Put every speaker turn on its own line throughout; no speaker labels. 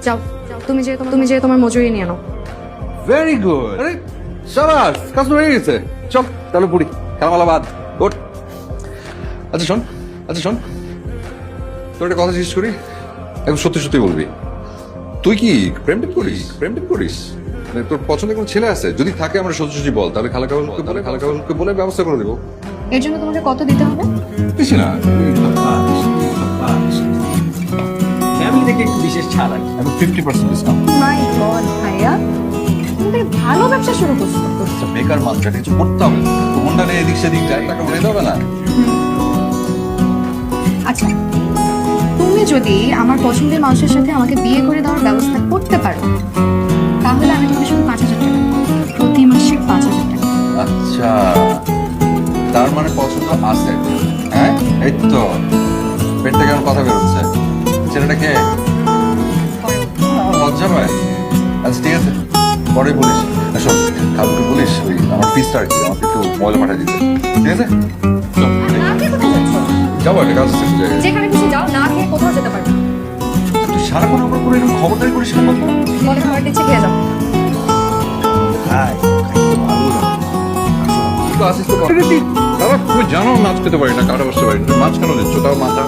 যাও তুমি যে তোমার মজুরি নিয়ে নাও।
Very good. আরে শাবাশ, কাজ তো হয়ে গেছে। চল তাহলে পুরি খেলামেলা বাদ। ওঠ। আচ্ছা শোন তোর একটা কথা জিজ্ঞেস করি, একদম সত্যি সত্যি বলবি। তুই কি প্রেম করিস? মানে তোর পছন্দের কোনো ছেলে আছে? যদি থাকে আমরা সোজাসুজি বল, তাহলে খালা কাউকে বলে ব্যবস্থা করে দেবো।
এর জন্য তোমাকে কত দিতে হবে?
বেশি না।
ফ্যামিলি থেকে একটু বিশেষ ছাড় আছে,
এখন 50% ডিসকাউন্ট।
মাই গড ভাইয়া, তুমি তো ভালো ব্যবসা শুরু করছো।
বেকার মানুষ, এটা কিছু করতে হবে। তো মনটা নিয়ে এদিক সেদিক যায়, টাকা উঠাইতে হবে না।
আচ্ছা, তুমি যদি আমার পছন্দের মানুষের সাথে আমাকে বিয়ে করে দেওয়ার ব্যবস্থা করতে পারো, তাহলে আমি তোমাকে শুধু 5,000 টাকা প্রতি মাসে 5,000 টাকা।
আচ্ছা, তার মানে পছন্দ আছে। হ্যাঁ, এই তো পেট থেকে আমার কথা বেরোচ্ছে। ছেলেটাকে আমার লজ্জা পায়। আচ্ছা ঠিক আছে, পরে বলিস। শোন, খালুকে বলিস ওই আমার ফিসটা আর কি আমাকে একটু ময়লা পাঠিয়ে দিতে। ঠিক আছে,
না খেয়ে কোথায় যাচ্ছ?
যাবো একটা কাজ আছে জায়গায়।
যেখানে খুশি যাও, না খেয়ে কোথাও যেতে পারবে না।
তুই সারাক্ষণ আমার পুরো এরকম খবরদারি করিস কেন?
মনে খাবার দিচ্ছে, খেয়ে যাও।
তো আসিস তো দাদা, তুমি জানো মাছ খেতে পারি না, কাটা বসতে পারি না। মাছ কেন দিচ্ছ? তাও মাথা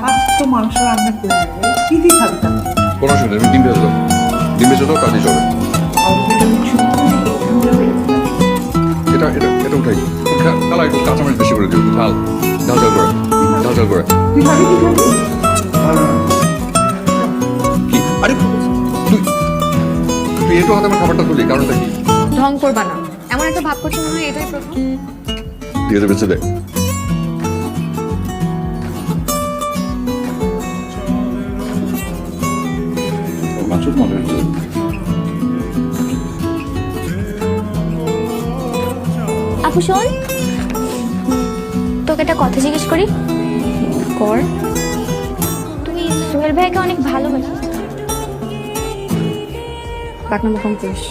আজ তো মাংস রান্না করে দেবে। কি দিয়ে খাবে তাহলে?
কোনো অসুবিধা নেই, ডিম ভেজে দাও। ডিম ভেজে দাও, কাজে চলে। এটা উঠাই। তাহলে একটু কাঁচামরিচ বেশি করে দিও, ঝাল করে।
তুই খাবি?
কি? আরে তুই একটু হাতে আমার খাবারটা তুলি, কারণটা কি?
ঢং করবা না, এমন একটা ভাব করছো মনে হয় এটাই প্রথম।
দিয়ে দেবে ছেলে। মাছুর মনে হচ্ছে।
আপু শোন, তোকে একটা কথা জিজ্ঞেস করি।
কর।
তুই সোহেল ভাইকে অনেক ভালোবাসিস?
পাকনামো কম করিস।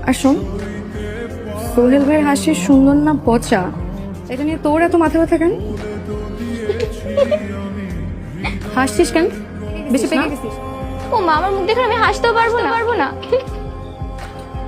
আর শোন, সোহেল ভাইয়ের হাসি সুন্দর না পচা, এটা নিয়ে তোর এত মাথা ব্যথা কেন? হাসছিস কেন? বেশি পেকে গেছিস?
ও মা, আমার মুখ দেখে আমি হাসতেও পারবো না।